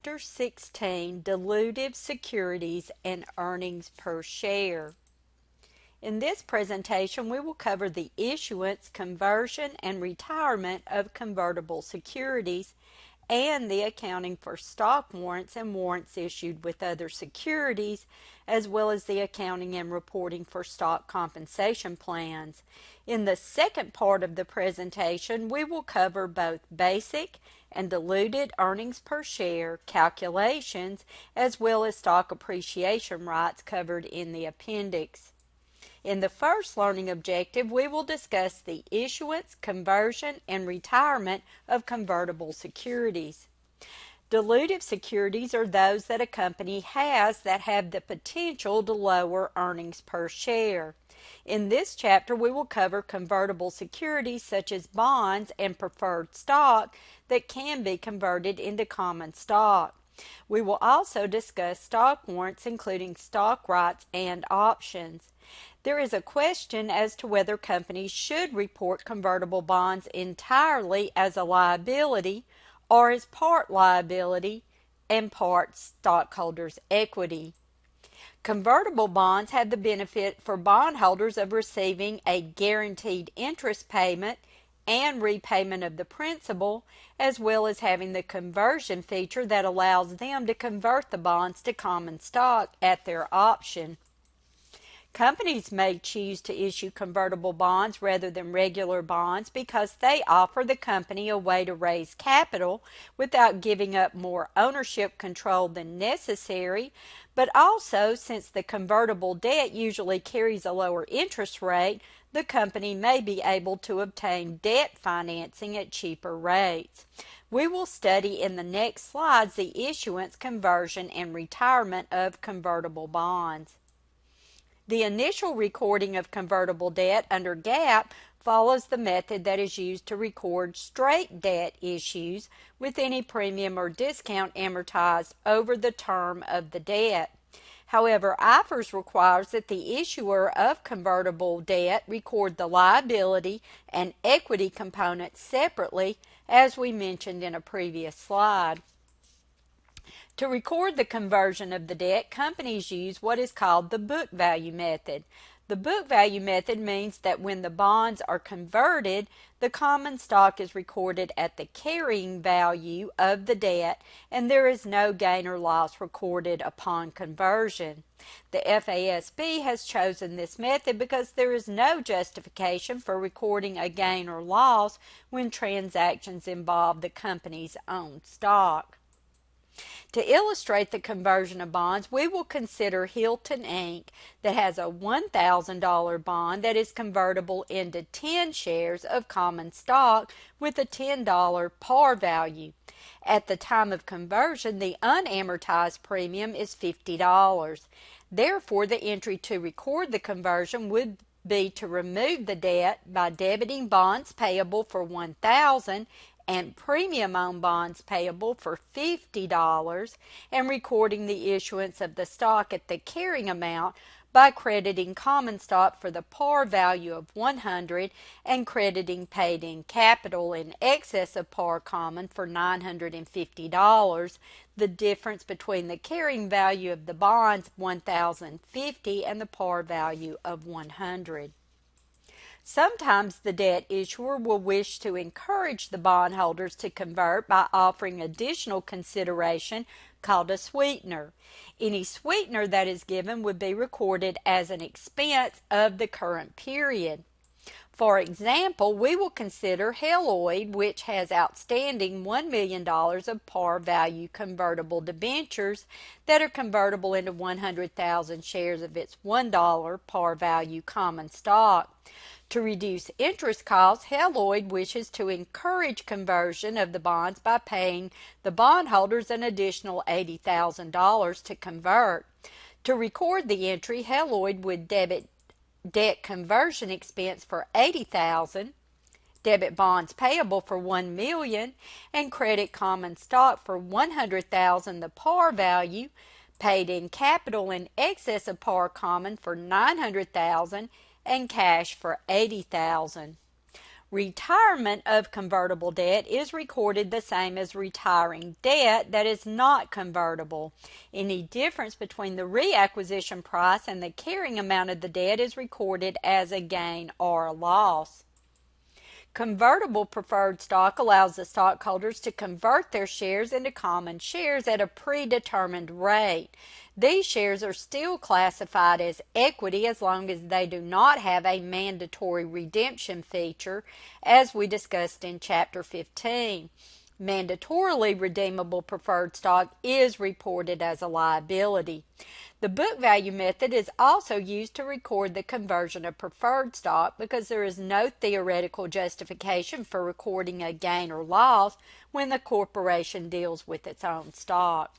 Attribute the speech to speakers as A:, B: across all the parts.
A: Chapter 16, Dilutive Securities and Earnings per Share. In this presentation, we will cover the issuance, conversion, and retirement of convertible securities and the accounting for stock warrants and warrants issued with other securities, as well as the accounting and reporting for stock compensation plans. In the second part of the presentation, we will cover both basic and diluted earnings per share calculations, as well as stock appreciation rights covered in the appendix. In the first learning objective, we will discuss the issuance, conversion, and retirement of convertible securities. Dilutive securities are those that a company has that have the potential to lower earnings per share. In this chapter, we will cover convertible securities such as bonds and preferred stock that can be converted into common stock. We will also discuss stock warrants, including stock rights and options. There is a question as to whether companies should report convertible bonds entirely as a liability or as part liability and part stockholders' equity. Convertible bonds have the benefit for bondholders of receiving a guaranteed interest payment and repayment of the principal, as well as having the conversion feature that allows them to convert the bonds to common stock at their option. Companies may choose to issue convertible bonds rather than regular bonds because they offer the company a way to raise capital without giving up more ownership control than necessary, but also since the convertible debt usually carries a lower interest rate, the company may be able to obtain debt financing at cheaper rates. We will study in the next slides the issuance, conversion, and retirement of convertible bonds. The initial recording of convertible debt under GAAP follows the method that is used to record straight debt issues with any premium or discount amortized over the term of the debt. However, IFRS requires that the issuer of convertible debt record the liability and equity components separately, as we mentioned in a previous slide. To record the conversion of the debt, companies use what is called the book value method. The book value method means that when the bonds are converted, the common stock is recorded at the carrying value of the debt, and there is no gain or loss recorded upon conversion. The FASB has chosen this method because there is no justification for recording a gain or loss when transactions involve the company's own stock. To illustrate the conversion of bonds, we will consider Hilton Inc. that has a $1,000 bond that is convertible into 10 shares of common stock with a $10 par value. At the time of conversion, the unamortized premium is $50. Therefore, the entry to record the conversion would be to remove the debt by debiting bonds payable for $1,000 and premium on bonds payable for $50 and recording the issuance of the stock at the carrying amount by crediting common stock for the par value of $100 and crediting paid-in capital in excess of par common for $950, the difference between the carrying value of the bonds, $1,050, and the par value of $100. Sometimes the debt issuer will wish to encourage the bondholders to convert by offering additional consideration called a sweetener. Any sweetener that is given would be recorded as an expense of the current period. For example, we will consider Helloyd, which has outstanding $1 million of par value convertible debentures that are convertible into 100,000 shares of its $1 par value common stock. To reduce interest costs, Helloyd wishes to encourage conversion of the bonds by paying the bondholders an additional $80,000 to convert. To record the entry, Helloyd would debit debt conversion expense for $80,000, debit bonds payable for $1 million, and credit common stock for $100,000 the par value, paid in capital in excess of par common for $900,000, and cash for $80,000. Retirement of convertible debt is recorded the same as retiring debt that is not convertible. Any difference between the reacquisition price and the carrying amount of the debt is recorded as a gain or a loss. Convertible preferred stock allows the stockholders to convert their shares into common shares at a predetermined rate. These shares are still classified as equity as long as they do not have a mandatory redemption feature, as we discussed in Chapter 15. Mandatorily redeemable preferred stock is reported as a liability. The book value method is also used to record the conversion of preferred stock because there is no theoretical justification for recording a gain or loss when the corporation deals with its own stock.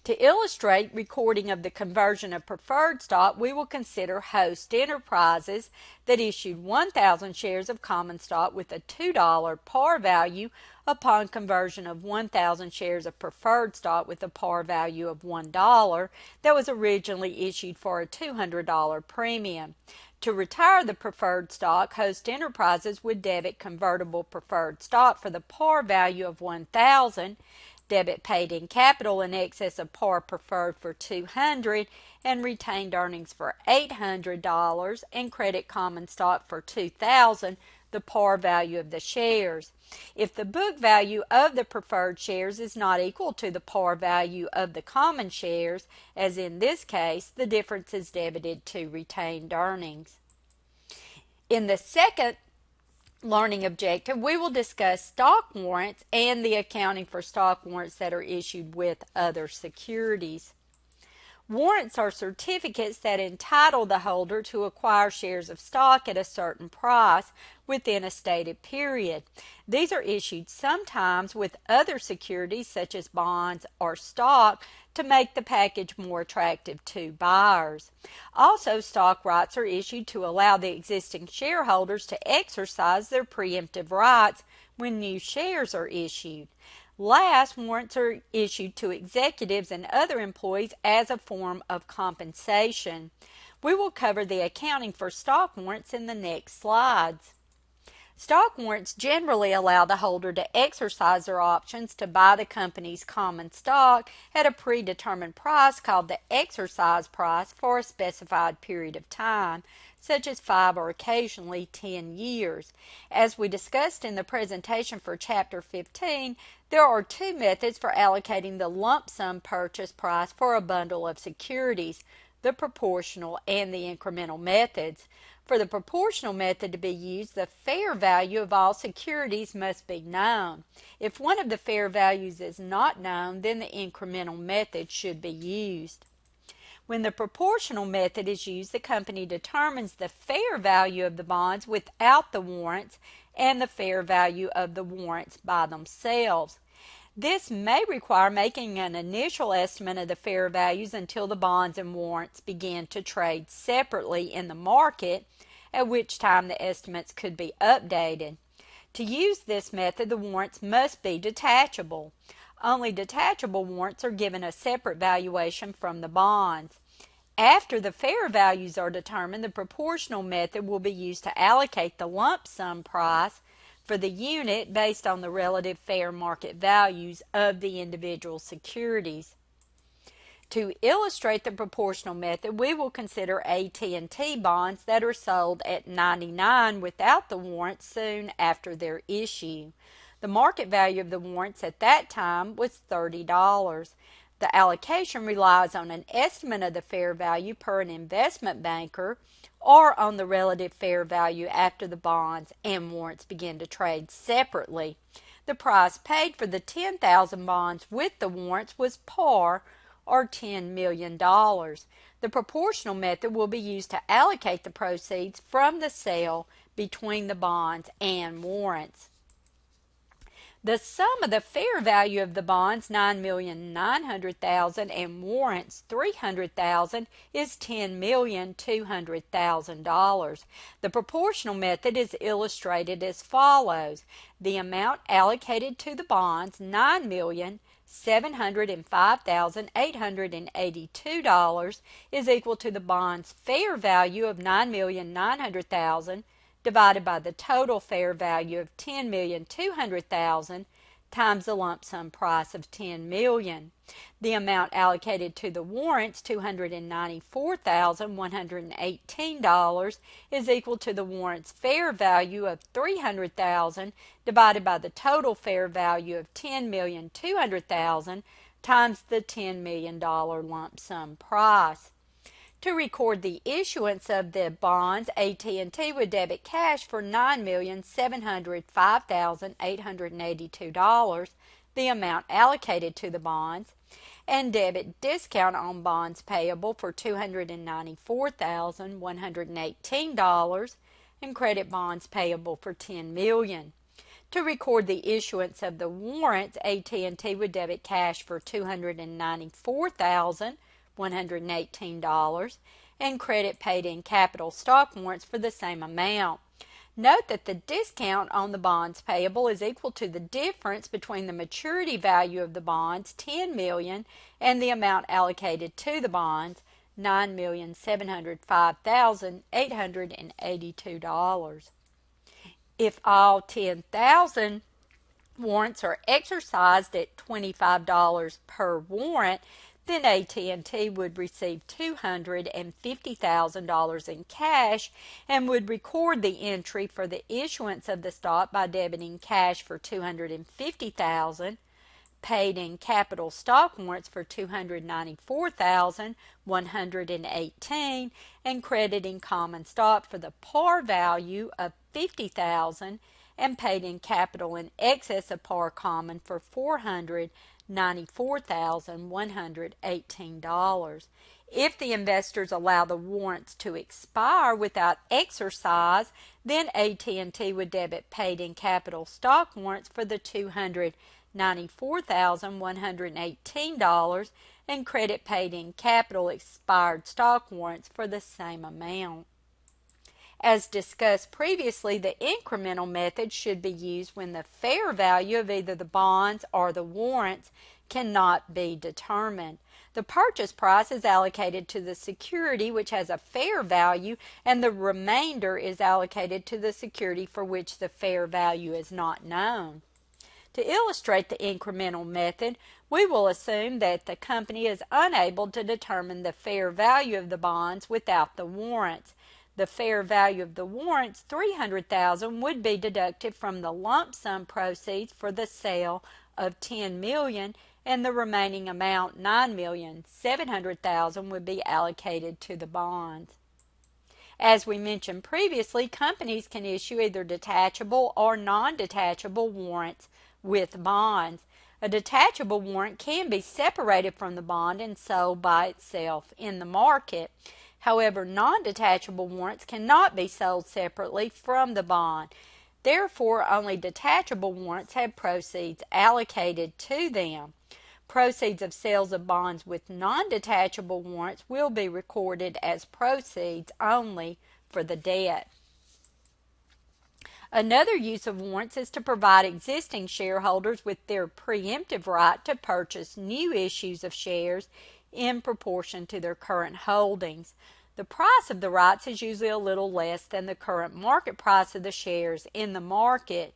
A: To illustrate recording of the conversion of preferred stock, we will consider Host Enterprises that issued 1,000 shares of common stock with a $2 par value upon conversion of 1,000 shares of preferred stock with a par value of $1 that was originally issued for a $200 premium. To retire the preferred stock, Host Enterprises would debit convertible preferred stock for the par value of 1,000, debit paid in capital in excess of par preferred for $200, and retained earnings for $800, and credit common stock for $2,000, the par value of the shares. If the book value of the preferred shares is not equal to the par value of the common shares, as in this case, the difference is debited to retained earnings. In the second learning objective, we will discuss stock warrants and the accounting for stock warrants that are issued with other securities. Warrants are certificates that entitle the holder to acquire shares of stock at a certain price within a stated period. These are issued sometimes with other securities such as bonds or stock to make the package more attractive to buyers. Also, stock rights are issued to allow the existing shareholders to exercise their preemptive rights when new shares are issued. Last, warrants are issued to executives and other employees as a form of compensation. We will cover the accounting for stock warrants in the next slides. Stock warrants generally allow the holder to exercise their options to buy the company's common stock at a predetermined price called the exercise price for a specified period of time, such as 5 or occasionally 10 years. As we discussed in the presentation for Chapter 15, there are two methods for allocating the lump sum purchase price for a bundle of securities, the proportional and the incremental methods. For the proportional method to be used, the fair value of all securities must be known. If one of the fair values is not known, then the incremental method should be used. When the proportional method is used, the company determines the fair value of the bonds without the warrants and the fair value of the warrants by themselves. This may require making an initial estimate of the fair values until the bonds and warrants begin to trade separately in the market, at which time the estimates could be updated. To use this method, the warrants must be detachable. Only detachable warrants are given a separate valuation from the bonds. After the fair values are determined, the proportional method will be used to allocate the lump sum price for the unit based on the relative fair market values of the individual securities. To illustrate the proportional method, we will consider AT&T bonds that are sold at 99 without the warrants soon after their issue. The market value of the warrants at that time was $30. The allocation relies on an estimate of the fair value per an investment banker or on the relative fair value after the bonds and warrants begin to trade separately. The price paid for the 10,000 bonds with the warrants was par, or $10 million. The proportional method will be used to allocate the proceeds from the sale between the bonds and warrants. The sum of the fair value of the bonds, $9,900,000, and warrants, $300,000, is $10,200,000. The proportional method is illustrated as follows. The amount allocated to the bonds, $9,705,882, is equal to the bond's fair value of $9,900,000 divided by the total fair value of $10,200,000 times the lump sum price of $10 million. The amount allocated to the warrants, $294,118, is equal to the warrants' fair value of $300,000 divided by the total fair value of $10,200,000 times the $10 million lump sum price. To record the issuance of the bonds, AT&T would debit cash for $9,705,882, the amount allocated to the bonds, and debit discount on bonds payable for $294,118 and credit bonds payable for $10 million. To record the issuance of the warrants, AT&T would debit cash for $294,118 and credit paid in capital stock warrants for the same amount. Note that the discount on the bonds payable is equal to the difference between the maturity value of the bonds, $10 million, and the amount allocated to the bonds, $9,705,882. If all 10,000 warrants are exercised at $25 per warrant, then AT&T would receive $250,000 in cash and would record the entry for the issuance of the stock by debiting cash for $250,000, paid in capital stock warrants for $294,118, and crediting common stock for the par value of $50,000 and paid in capital in excess of par common for $494,118. If the investors allow the warrants to expire without exercise, then AT&T would debit paid in capital stock warrants for the $294,118 and credit paid in capital expired stock warrants for the same amount. As discussed previously, the incremental method should be used when the fair value of either the bonds or the warrants cannot be determined. The purchase price is allocated to the security which has a fair value, and the remainder is allocated to the security for which the fair value is not known. To illustrate the incremental method, we will assume that the company is unable to determine the fair value of the bonds without the warrants. The fair value of the warrants, $300,000, would be deducted from the lump sum proceeds for the sale of $10 million, and the remaining amount, $9,700,000, would be allocated to the bonds. As we mentioned previously, companies can issue either detachable or non-detachable warrants with bonds. A detachable warrant can be separated from the bond and sold by itself in the market. However, non-detachable warrants cannot be sold separately from the bond. Therefore, only detachable warrants have proceeds allocated to them. Proceeds of sales of bonds with non-detachable warrants will be recorded as proceeds only for the debt. Another use of warrants is to provide existing shareholders with their preemptive right to purchase new issues of shares in proportion to their current holdings. The price of the rights is usually a little less than the current market price of the shares in the market.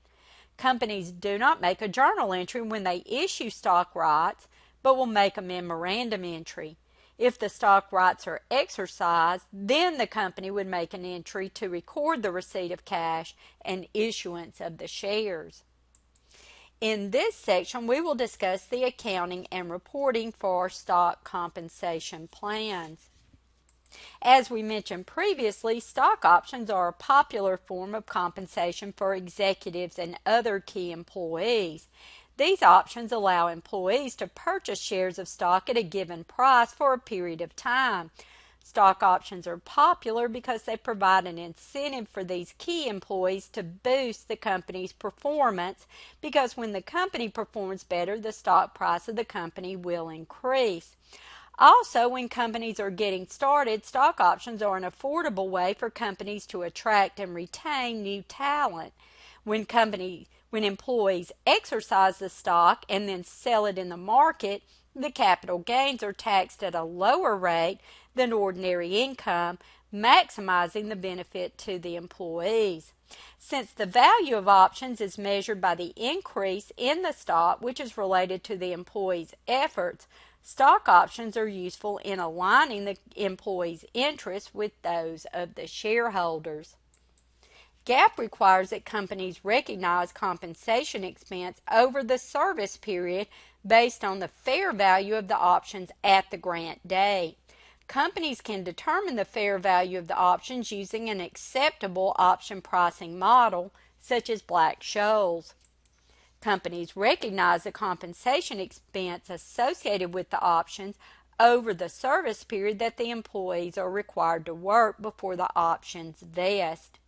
A: Companies do not make a journal entry when they issue stock rights, but will make a memorandum entry. If the stock rights are exercised, then the company would make an entry to record the receipt of cash and issuance of the shares. In this section, we will discuss the accounting and reporting for stock compensation plans. As we mentioned previously, stock options are a popular form of compensation for executives and other key employees. These options allow employees to purchase shares of stock at a given price for a period of time. Stock options are popular because they provide an incentive for these key employees to boost the company's performance, because when the company performs better, the stock price of the company will increase. Also, when companies are getting started, stock options are an affordable way for companies to attract and retain new talent. When employees exercise the stock and then sell it in the market, the capital gains are taxed at a lower rate than ordinary income, maximizing the benefit to the employees. Since the value of options is measured by the increase in the stock, which is related to the employee's efforts, stock options are useful in aligning the employee's interests with those of the shareholders. GAAP requires that companies recognize compensation expense over the service period based on the fair value of the options at the grant date. Companies can determine the fair value of the options using an acceptable option pricing model, such as Black-Scholes. Companies recognize the compensation expense associated with the options over the service period that the employees are required to work before the options vest.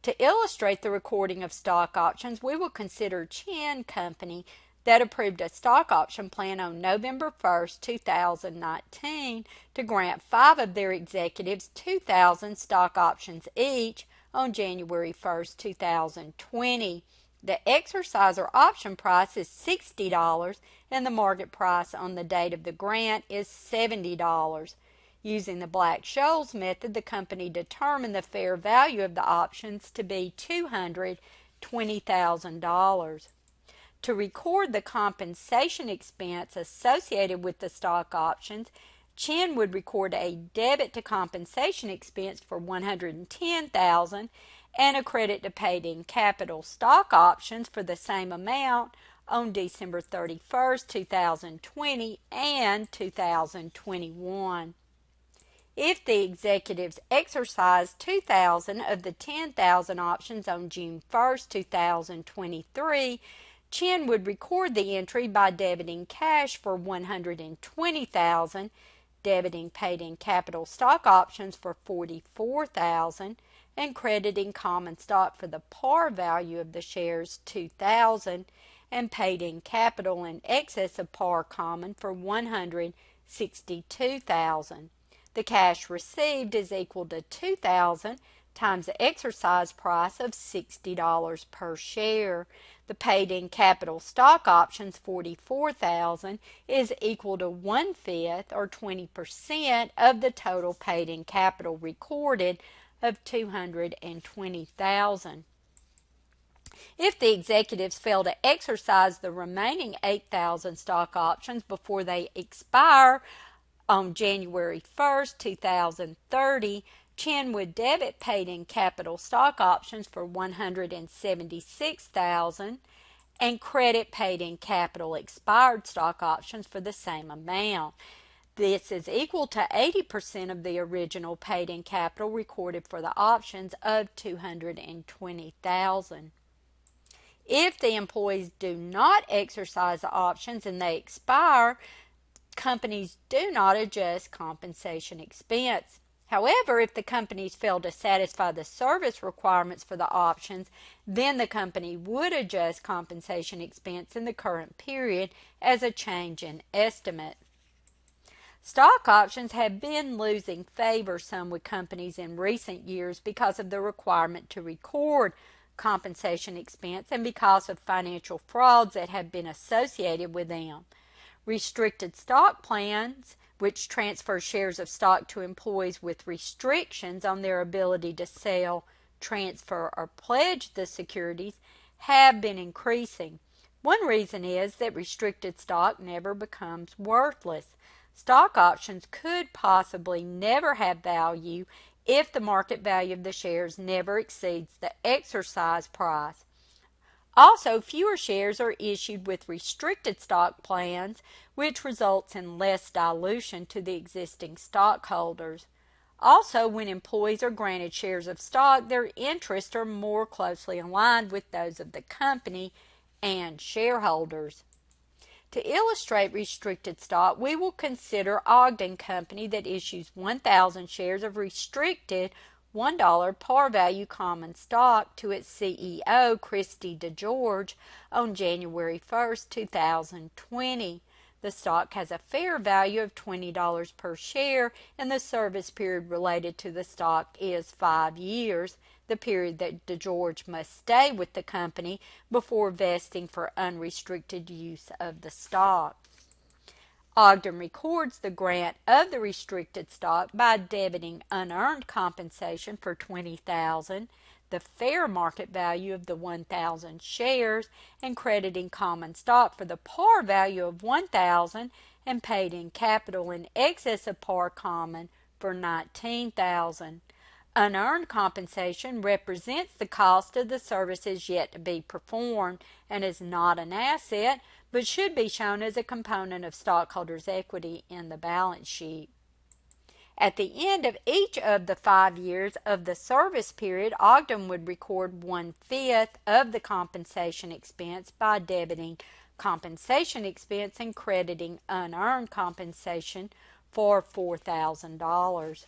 A: To illustrate the recording of stock options, we will consider Chin Company that approved a stock option plan on November 1st, 2019 to grant 5 of their executives 2,000 stock options each on January 1st, 2020. The exerciser option price is $60 and the market price on the date of the grant is $70. Using the Black-Scholes method, the company determined the fair value of the options to be $220,000. To record the compensation expense associated with the stock options, Chin would record a debit to compensation expense for $110,000 and a credit to paid-in capital stock options for the same amount on December 31st, 2020 and 2021. If the executives exercise 2,000 of the 10,000 options on June 1st, 2023, Chin would record the entry by debiting cash for $120,000, debiting paid-in capital stock options for $44,000, and crediting common stock for the par value of the shares $2,000, and paid-in capital in excess of par common for $162,000. The cash received is equal to $2,000 times the exercise price of $60 per share. The paid-in capital stock options, $44,000, is equal to 1/5 or 20% of the total paid-in capital recorded of $220,000. If the executives fail to exercise the remaining 8,000 stock options before they expire on January 1st, 2030, Chin would debit paid-in capital stock options for $176,000 and credit paid-in capital expired stock options for the same amount. This is equal to 80% of the original paid-in capital recorded for the options of $220,000. If the employees do not exercise the options and they expire, companies do not adjust compensation expense. However, if the companies fail to satisfy the service requirements for the options, then the company would adjust compensation expense in the current period as a change in estimate. Stock options have been losing favor some with companies in recent years because of the requirement to record compensation expense and because of financial frauds that have been associated with them. Restricted stock plans, which transfer shares of stock to employees with restrictions on their ability to sell, transfer, or pledge the securities, have been increasing. One reason is that restricted stock never becomes worthless. Stock options could possibly never have value if the market value of the shares never exceeds the exercise price. Also, fewer shares are issued with restricted stock plans, which results in less dilution to the existing stockholders. Also, when employees are granted shares of stock, their interests are more closely aligned with those of the company and shareholders. To illustrate restricted stock, we will consider Ogden Company that issues 1,000 shares of restricted $1 par value common stock to its CEO, Christy DeGeorge, on January 1st, 2020. The stock has a fair value of $20 per share, and the service period related to the stock is 5 years, the period that DeGeorge must stay with the company before vesting for unrestricted use of the stock. Ogden records the grant of the restricted stock by debiting unearned compensation for $20,000, the fair market value of the 1,000 shares and crediting common stock for the par value of 1,000 and paid in capital in excess of par common for 19,000. Unearned compensation represents the cost of the services yet to be performed and is not an asset, but should be shown as a component of stockholders' equity in the balance sheet. At the end of each of the 5 years of the service period, Ogden would record 1/5 of the compensation expense by debiting compensation expense and crediting unearned compensation for $4,000.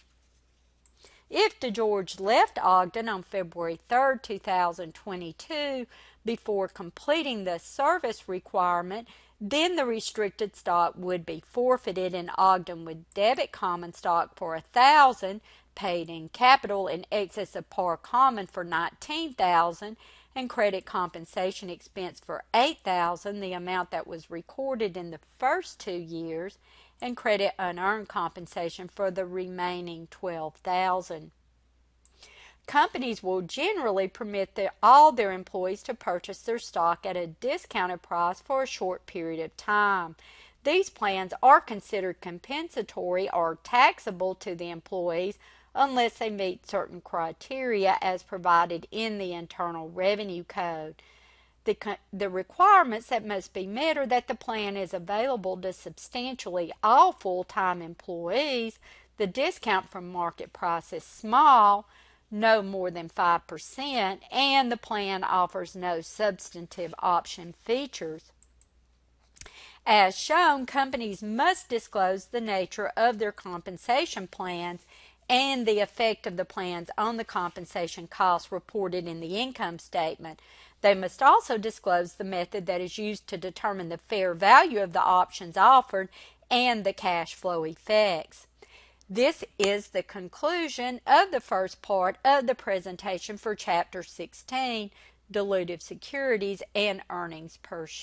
A: If DeGeorge left Ogden on February 3, 2022, before completing the service requirement, then the restricted stock would be forfeited and Ogden would debit common stock for $1,000, paid in capital in excess of par common for $19,000, and credit compensation expense for $8,000, the amount that was recorded in the first 2 years, and credit unearned compensation for the remaining $12,000. Companies will generally permit all their employees to purchase their stock at a discounted price for a short period of time. These plans are considered compensatory or taxable to the employees unless they meet certain criteria as provided in the Internal Revenue Code. The requirements that must be met are that the plan is available to substantially all full-time employees, the discount from market price is small, no more than 5%, and the plan offers no substantive option features. As shown, companies must disclose the nature of their compensation plans and the effect of the plans on the compensation costs reported in the income statement. They must also disclose the method that is used to determine the fair value of the options offered and the cash flow effects. This is the conclusion of the first part of the presentation for Chapter 16, Dilutive Securities and Earnings per Share.